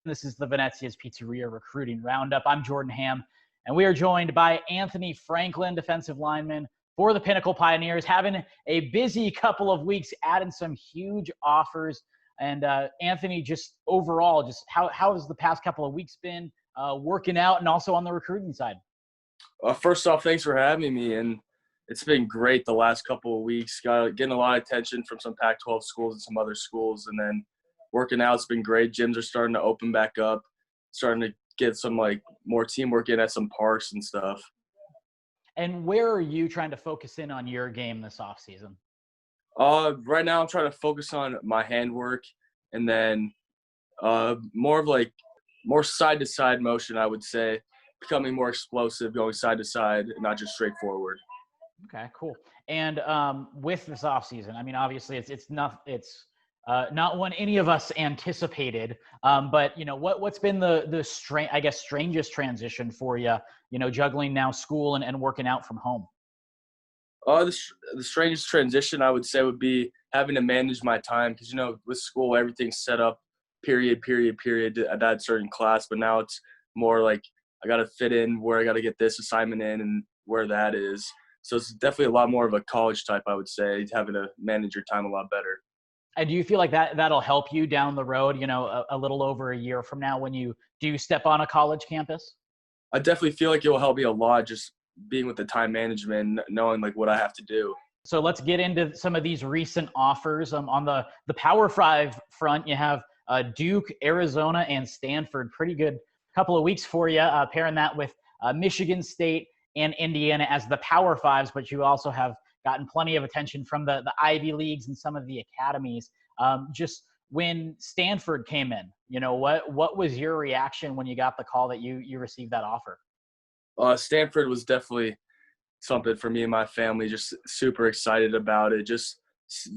This is the Venezia's Pizzeria Recruiting Roundup. I'm Jordan Ham, and we are joined by Anthony Franklin, defensive lineman for the Pinnacle Pioneers, having a busy couple of weeks, adding some huge offers. And Anthony, just overall, just how has the past couple of weeks been working out, and also on the recruiting side? First off, thanks for having me, and it's been great the last couple of weeks. Getting a lot of attention from some Pac-12 schools and some other schools, and then working out has been great. Gyms are starting to open back up, starting to get some more teamwork in at some parks and stuff. And where are you trying to focus in on your game this offseason? Right now I'm trying to focus on my handwork, and then more side to side motion, I would say, becoming more explosive, going side to side, and not just straight forward. Okay, cool. And with this offseason, I mean, obviously it's not one any of us anticipated. But you know, what's been the strangest transition for you? You know, juggling now school and working out from home. The strangest transition I would say would be having to manage my time, because with school everything's set up period at that certain class, but now it's more like I got to fit in where I got to get this assignment in and where that is. So it's definitely a lot more of a college type, I would say, having to manage your time a lot better. And do you feel like that'll help you down the road, you know, a little over a year from now when you do step on a college campus? I definitely feel like it will help me a lot, just being with the time management, knowing what I have to do. So let's get into some of these recent offers. On the Power 5 front, you have Duke, Arizona, and Stanford. Pretty good couple of weeks for you, pairing that with Michigan State and Indiana as the Power 5s, but you also have gotten plenty of attention from the Ivy Leagues and some of the academies. Just when Stanford came in, you know, what was your reaction when you got the call that you received that offer? Stanford was definitely something for me and my family, just super excited about it. Just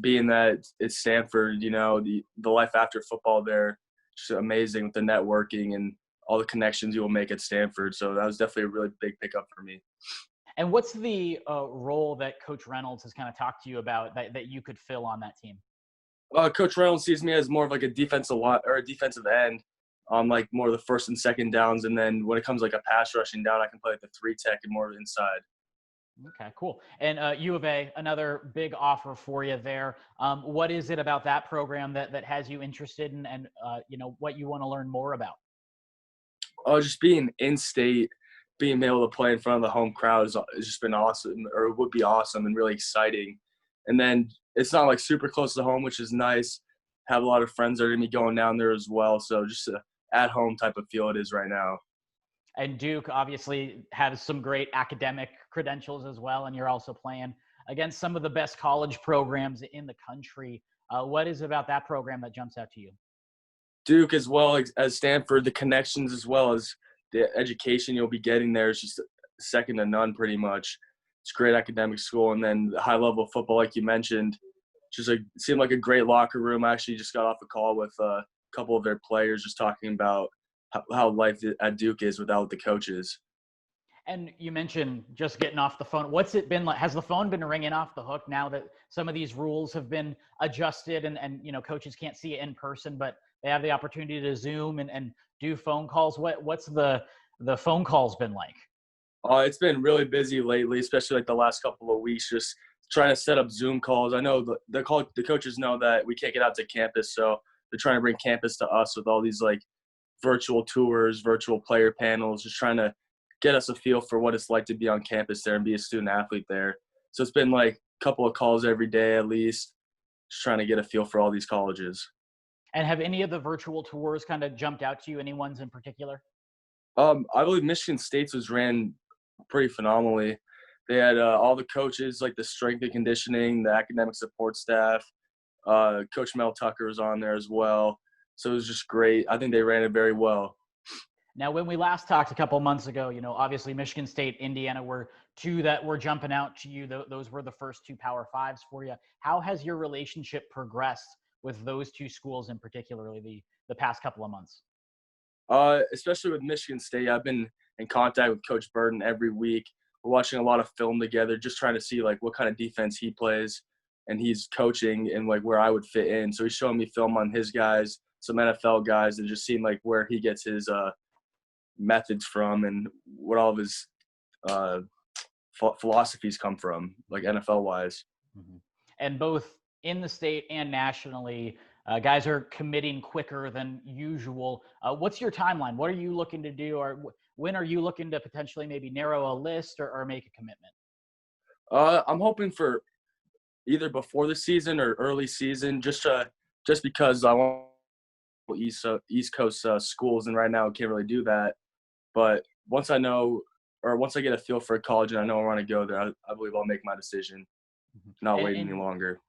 being that it's Stanford, you know, the life after football there, just amazing with the networking and all the connections you will make at Stanford. So that was definitely a really big pickup for me. And what's the role that Coach Reynolds has kind of talked to you about that you could fill on that team? Coach Reynolds sees me as more of a defensive end on more of the first and second downs. And then when it comes a pass rushing down, I can play the 3 tech and more inside. Okay, cool. And U of A, another big offer for you there. What is it about that program that has you interested in, and you know, what you want to learn more about? Just being in state, being able to play in front of the home crowd has just been awesome, or would be awesome and really exciting. And then it's not super close to home, which is nice. Have a lot of friends that are going to be going down there as well. So just a at-home type of feel it is right now. And Duke obviously has some great academic credentials as well, and you're also playing against some of the best college programs in the country. What is it about that program that jumps out to you? Duke, as well as Stanford, the connections as well as the education you'll be getting there is just second to none pretty much. It's a great academic school, and then the high level of football, like you mentioned, just seemed like a great locker room. I actually just got off a call with a couple of their players just talking about how life at Duke is without the coaches. And you mentioned just getting off the phone. What's it been like? Has the phone been ringing off the hook now that some of these rules have been adjusted and you know, coaches can't see it in person, but they have the opportunity to Zoom and do phone calls? What's the phone calls been like? It's been really busy lately, especially the last couple of weeks, just trying to set up Zoom calls. I know the coaches know that we can't get out to campus, so they're trying to bring campus to us with all these virtual tours, virtual player panels, just trying to get us a feel for what it's like to be on campus there and be a student athlete there. So it's been a couple of calls every day at least, just trying to get a feel for all these colleges. And have any of the virtual tours kind of jumped out to you? Any ones in particular? I believe Michigan State's was ran pretty phenomenally. They had all the coaches, the strength and conditioning, the academic support staff. Coach Mel Tucker was on there as well. So it was just great. I think they ran it very well. Now, when we last talked a couple months ago, you know, obviously Michigan State, Indiana were two that were jumping out to you. Those were the first two Power 5s for you. How has your relationship progressed with those two schools in particularly the past couple of months? Especially with Michigan State, I've been in contact with Coach Burden every week. We're watching a lot of film together, just trying to see what kind of defense he plays, and he's coaching and where I would fit in. So he's showing me film on his guys, some NFL guys and just seeing like where he gets his methods from and what all of his philosophies come from, like NFL wise. Mm-hmm. And both in the state and nationally, guys are committing quicker than usual. What's your timeline? What are you looking to do, or when are you looking to potentially maybe narrow a list or make a commitment? I'm hoping for either before the season or early season, just because I want East Coast schools, and right now I can't really do that. But once I know, or once I get a feel for a college and I know I want to go there, I believe I'll make my decision, not wait any longer.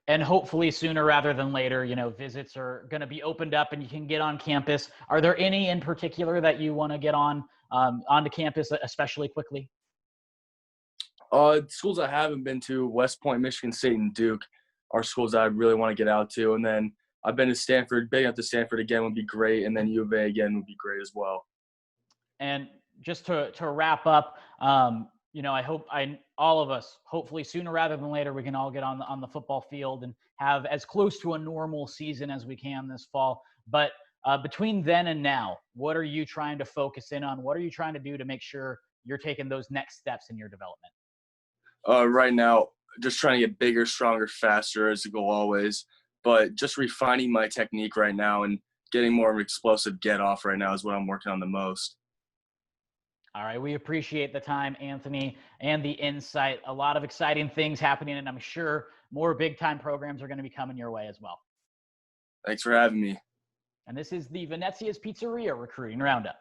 And hopefully sooner rather than later, visits are going to be opened up and you can get on campus. Are there any in particular that you want to get onto campus, especially quickly? Schools I haven't been to, West Point, Michigan State, and Duke are schools that I really want to get out to. And then I've been to Stanford. Being out to Stanford again would be great. And then U of A again would be great as well. And just to wrap up, I hope all of us, hopefully sooner rather than later, we can all get on the football field and have as close to a normal season as we can this fall. But between then and now, what are you trying to focus in on? What are you trying to do to make sure you're taking those next steps in your development? Right now, just trying to get bigger, stronger, faster as a goal always. But just refining my technique right now and getting more of an explosive get off right now is what I'm working on the most. All right. We appreciate the time, Anthony, and the insight. A lot of exciting things happening, and I'm sure more big-time programs are going to be coming your way as well. Thanks for having me. And this is the Venezia's Pizzeria Recruiting Roundup.